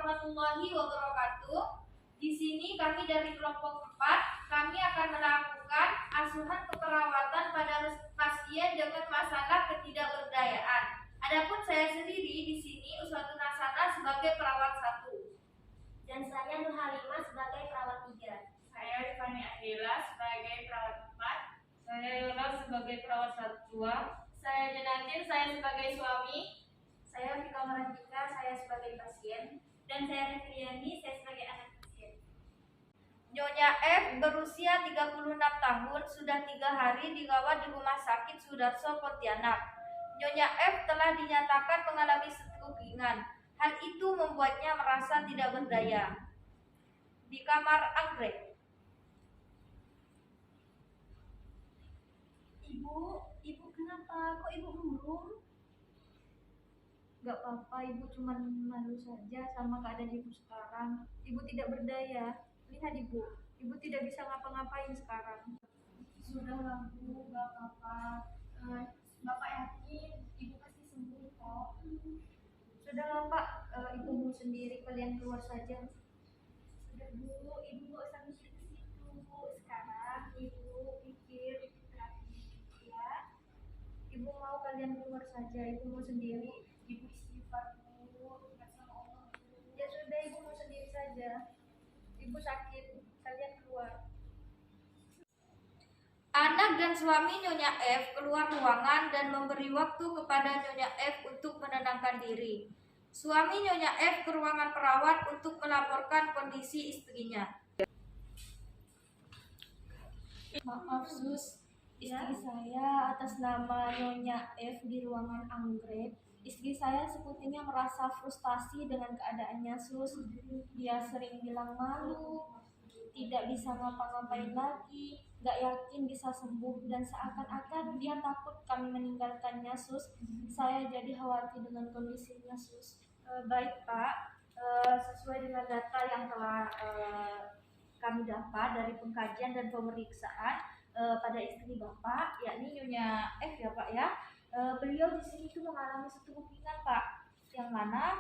warahmatullahi wabarakatuh. Di sini kami dari kelompok 4, kami akan melakukan asuhan keperawatan pada pasien dengan masalah ketidakberdayaan. Adapun saya sendiri di sini Uswatun Hasanah sebagai perawat 1. Dan saya Nur Halimah sebagai perawat 3. Saya Rifani Akhila sebagai perawat 4. Saya Yola sebagai perawat 2. Saya Janatin, saya sebagai suami. Saya Fika Marantika, saya sebagai pasien. Dan saya Rifriani, saya sebagai anak pasien. Nyonya F berusia 36 tahun, sudah 3 hari dirawat di Rumah Sakit Sudarso, Pontianak. Nyonya F telah dinyatakan mengalami stroke ringan. Hal itu membuatnya merasa tidak berdaya. Di kamar anggrek. Ibu kenapa? Kok ibu murung? Gak apa-apa, ibu cuma malu saja sama keadaan ibu sekarang. Ibu tidak berdaya. Lihat ibu tidak bisa ngapa-ngapain sekarang. Sudahlah Bu, gak apa-apa. Bapak yakin ibu pasti sembuh kok. Sudahlah Pak, ibu mau sendiri, kalian keluar saja. Sudah Bu, ibu gak usah mikir ke situ. Sekarang ibu pikir terapi ya. Ibu mau kalian keluar saja, ibu mau sendiri. Ibu istighfar Bu, ingat sama Allah Bu. Ya sudah, ibu mau sendiri saja. Ibu sakit, kalian keluar. Anak dan suami Nyonya F keluar ruangan dan memberi waktu kepada Nyonya F untuk menenangkan diri. Suami Nyonya F ke ruangan perawat untuk melaporkan kondisi istrinya. Maaf Sus, istri saya atas nama Nyonya F di ruangan anggrek. Istri saya sepertinya merasa frustasi dengan keadaannya Sus. Dia sering bilang malu, tidak bisa ngapa-ngapain lagi, gak yakin bisa sembuh, dan seakan-akan dia takut kami meninggalkannya Sus. Saya jadi khawatir dengan kondisinya Sus. Baik Pak, sesuai dengan data yang telah kami dapat dari pengkajian dan pemeriksaan pada istri Bapak, yakni Nyonya F ya Pak ya. Beliau di sini itu mengalami stroke ringan Pak, yang mana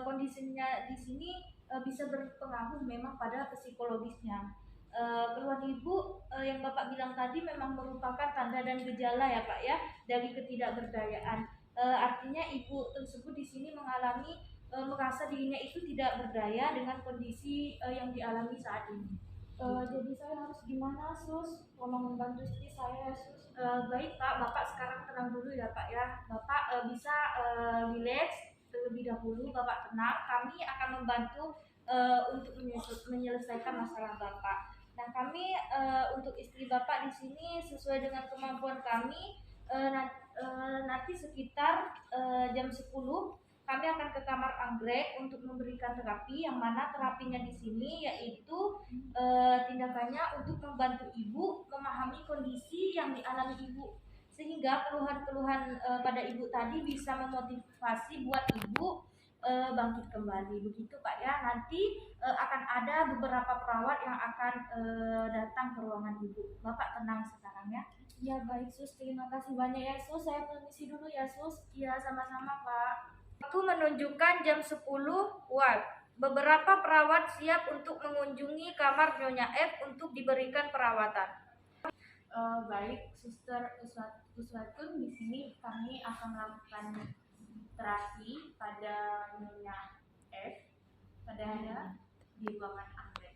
kondisinya di sini bisa berpengaruh memang pada psikologisnya. Keluhan ibu yang Bapak bilang tadi memang merupakan tanda dan gejala ya Pak ya dari ketidakberdayaan. Artinya ibu tersebut di sini mengalami merasa dirinya itu tidak berdaya dengan kondisi yang dialami saat ini. Jadi saya harus gimana Sus? Tolong membantu istri saya Sus. Baik Pak, Bapak sekarang tenang dulu ya Pak ya. Bapak bisa relax terlebih dahulu, Bapak tenang. Kami akan membantu untuk menyelesaikan masalah Bapak. Nah, kami untuk istri Bapak di sini sesuai dengan kemampuan kami nanti sekitar jam 10 kami akan ke kamar anggrek untuk memberikan terapi, yang mana terapinya di sini yaitu tindakannya untuk membantu ibu memahami kondisi yang dialami ibu, sehingga keluhan-keluhan pada ibu tadi bisa memotivasi buat ibu bangkit kembali. Begitu Pak ya. Nanti akan ada beberapa perawat yang akan datang ke ruangan ibu. Bapak tenang sekarang ya. Ya baik Sus, terima kasih banyak ya Sus. Saya permisi dulu ya Sus. Iya, sama-sama Pak. Waktu menunjukkan jam 10 WIB. Beberapa perawat siap untuk mengunjungi kamar Nyonya F untuk diberikan perawatan. Baik, Suster Uswatun, di sini kami akan melakukan terapi pada Nyonya F pada di ruangan anggrek.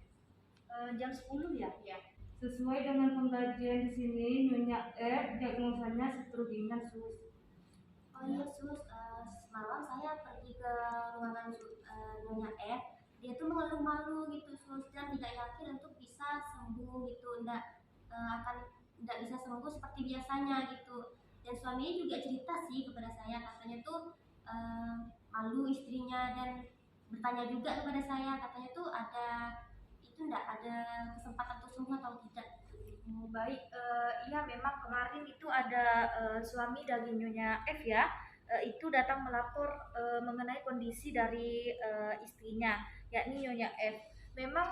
Jam 10 ya? Ya. Sesuai dengan pengkajian di sini, Nyonya F diagnosanya stroke ringan Sus. Oh iya Sus, semalam saya pergi ke ruangan Nyonya F. Dia tuh mengeluh malu gitu Sus, dan tidak yakin untuk bisa sembuh gitu, tidak bisa sembuh seperti biasanya gitu. Dan suaminya juga cerita sih kepada saya, katanya tuh malu istrinya, dan bertanya juga kepada saya, katanya tuh enggak ada kesempatan untuk sembuh atau tidak. Baik, iya memang kemarin itu ada suami dari Nyonya F ya, itu datang melapor mengenai kondisi dari istrinya, yakni Nyonya F. Memang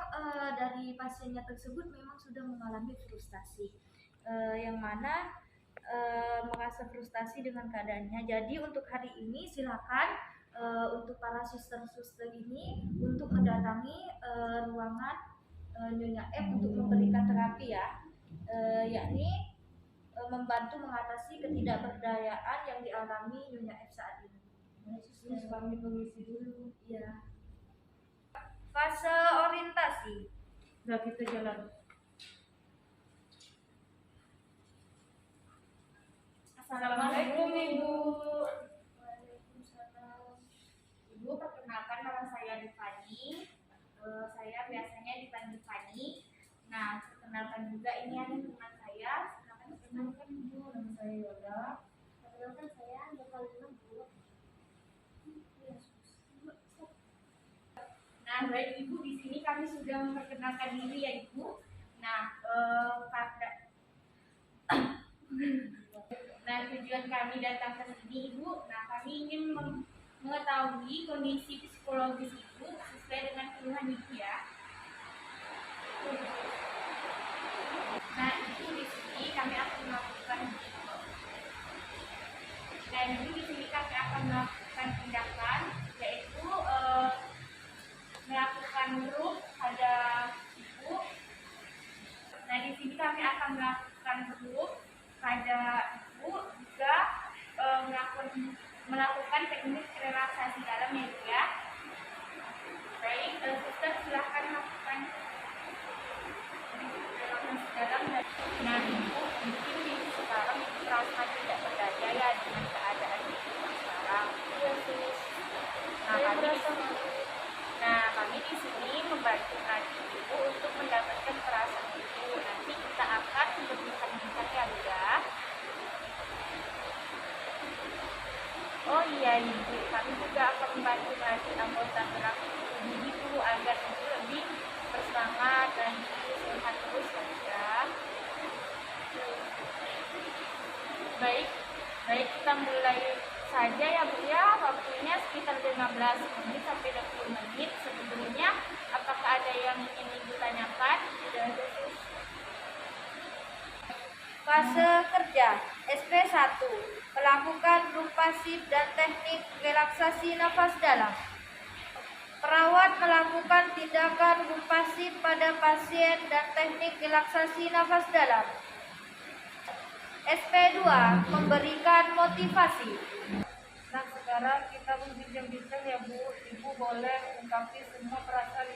dari pasiennya tersebut memang sudah mengalami frustasi, yang mana merasa frustasi dengan keadaannya. Jadi untuk hari ini silakan untuk para suster-suster ini untuk mendatangi ruangan Nyonya F untuk memberikan terapi ya, yakni membantu mengatasi ketidakberdayaan yang dialami Nyonya F saat ini. Terus kami mengisi dulu. Ya. Fase orientasi. Udah kita jalan. Assalamualaikum Ibu. Waalaikumsalam. Ibu, perkenalkan nama saya Dipani. Saya biasanya dipanggil Pani. Nah, perkenalkan juga ini ada teman saya. Perkenalkan Ibu, nama saya Yola. Perkenalkan saya Nurhalina Bu. Nah, baik Ibu, di sini kami sudah memperkenalkan diri ya Ibu. Nah, tujuan kami datang ke sini Ibu. Nah, kami ingin mengetahui kondisi psikologis Ibu sesuai dengan keluhan Ibu ya. Nah, Ibu di sini kami akan melakukan tindakan yaitu melakukan grup pada Ibu. Nah, di sini kami akan melakukan grup pada Ibu juga melakukan teknik relaksasi dalam ya Ibu ya. Baik, suster silahkan melakukan relaksasi dalam. Nah Ibu, mungkin Ibu sekarang Ibu merasa tidak berdaya ya dengan keadaan Ibu sekarang. Iya sus. Nah, kami di sini membantu Ibu untuk mendapatkan perasaan Ibu. Nanti kita akan berbincang-bincang ya Bu ya. Oh iya Ibu, kami juga akan membantu anggota gerak tubuh Ibu agar Ibu lebih bersemangat dan sehat terus ya. Baik, kita mulai saja ya Bu ya. Waktunya sekitar 15 menit sampai 20 menit. Sebelumnya, apakah ada yang ingin Ibu tanyakan? Tidak ada. Fase kerja SP1. Melakukan grup pasif dan teknik relaksasi nafas dalam. Perawat melakukan tindakan grup pasif pada pasien dan teknik relaksasi nafas dalam. SP2. Memberikan motivasi. Nah, sekarang kita berbincang-bincang ya Bu. Ibu boleh ungkapi semua perasaan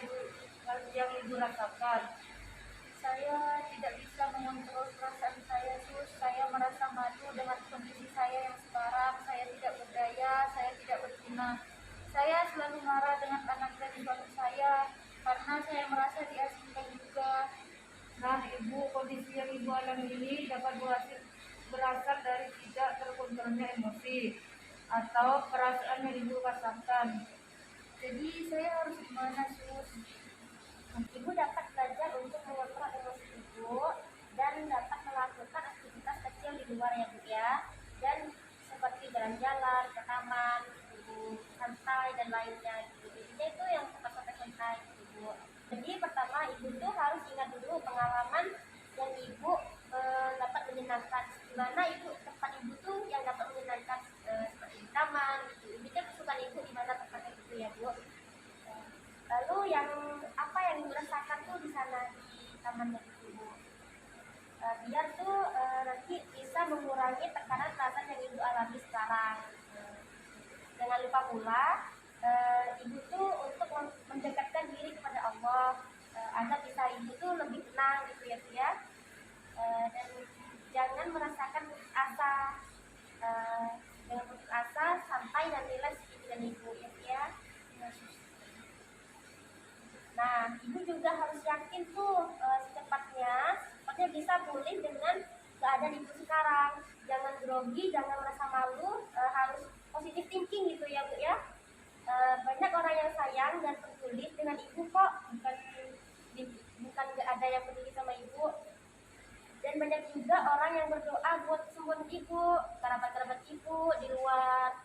yang Ibu rasakan. Saya tidak bisa mengontrol perasaan saya sus. Saya merasa malu dengan kondisi saya yang sekarang. Saya tidak berdaya, saya tidak berguna. Saya selalu marah dengan anak dan suami saya karena saya merasa diasingkan juga. Nah, Ibu, kondisi yang Ibu alami ini dapat berasal dari tidak terkontrolnya emosi atau perasaan yang Ibu rasakan. Jadi saya harus gimana sus? Ibu dapat belajar untuk mengontrol emosi ibu dan dapat melakukan aktivitas kecil di luar ya Bu ya. Dan seperti jalan-jalan ke taman, ibu santai dan lainnya gitu. Jadinya itu yang tempat-tempat santai gitu Bu. Jadi pertama ibu tuh harus ingat dulu pengalaman yang ibu dapat menyenangkan. Dimana tempat ibu tuh yang dapat menyenangkan seperti di taman gitu. Ibu tuh kesukaan ibu di mana tempatnya gitu ya Bu. Lalu yang apa yang ibu rasakan tuh di sana di tamannya itu Bu, biar tuh nanti bisa mengurangi tekanan perasaan yang ibu alami sekarang. Jangan lupa pula ibu tuh untuk mendekatkan diri kepada Allah agar bisa ibu tuh lebih tenang gitu ya Bu ya. Dan jangan merasakan putus asa, jangan putus asa sampai nantilah dengan ibu ya Bu ya. Nah, ibu juga harus yakin tuh secepatnya bisa pulih dengan keadaan ibu sekarang. Jangan grogi, jangan merasa malu, harus positive thinking gitu ya Bu ya. Banyak orang yang sayang dan peduli dengan ibu kok, bukan gak ada yang peduli sama ibu. Dan banyak juga orang yang berdoa buat kesembuhan ibu, kerabat-kerabat ibu di luar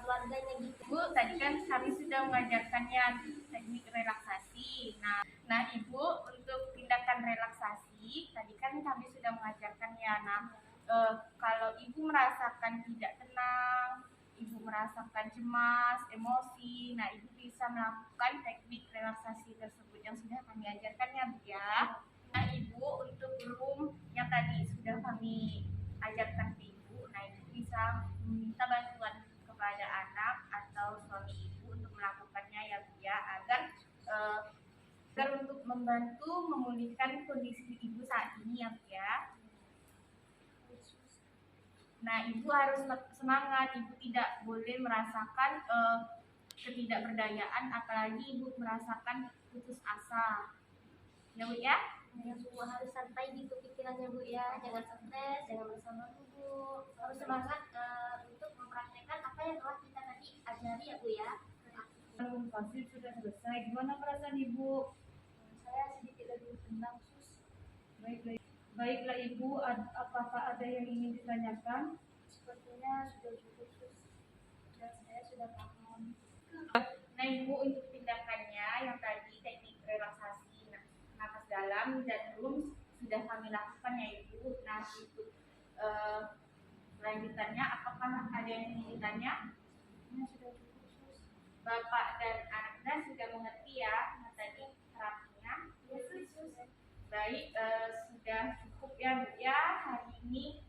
keluarganya gitu. Bu, tadi kan kami sudah mengajarkannya teknik relaksasi. Nah Ibu, untuk tindakan relaksasi tadi kan kami sudah mengajarkannya. Nah, kalau Ibu merasakan tidak tenang, Ibu merasakan cemas, emosi, nah Ibu bisa melakukan teknik relaksasi tersebut yang sudah kami ajarkan ya Bu ya. Nah Ibu, untuk room yang tadi sudah kami ajarkan ke Ibu, nah Ibu bisa meminta bantuan kepada anak atau suami Ibu untuk melakukannya ya Bu ya, agar untuk membantu memulihkan kondisi Ibu saat ini ya Bu ya. Nah, Ibu harus semangat, Ibu tidak boleh merasakan ketidakberdayaan, apalagi Ibu merasakan putus asa. Ya Bu ya? Ya Bu, harus santai gitu pikirannya Bu ya, jangan stres, jangan merasa malu Bu. Harus semangat untuk mempraktekkan apa yang telah kita tadi ajari ya Bu ya. Pasti sudah selesai. Gimana perasaan Ibu? Saya sedikit lebih tenang Sus. Baiklah Ibu, apakah ada yang ingin ditanyakan? Sepertinya sudah cukup Sus, dan saya sudah paham. Nah, Ibu, untuk tindakannya yang tadi teknik relaksasi, napas dalam dan room sudah kami lakukan ya Ibu. Nah, untuk lanjutannya, apakah ada yang ingin ditanya? Sudah cukup Sus. Bapak dan Anda sudah mengerti ya tadi terapinya? Ya Sus. Baik, sudah cukup ya Bu ya hari ini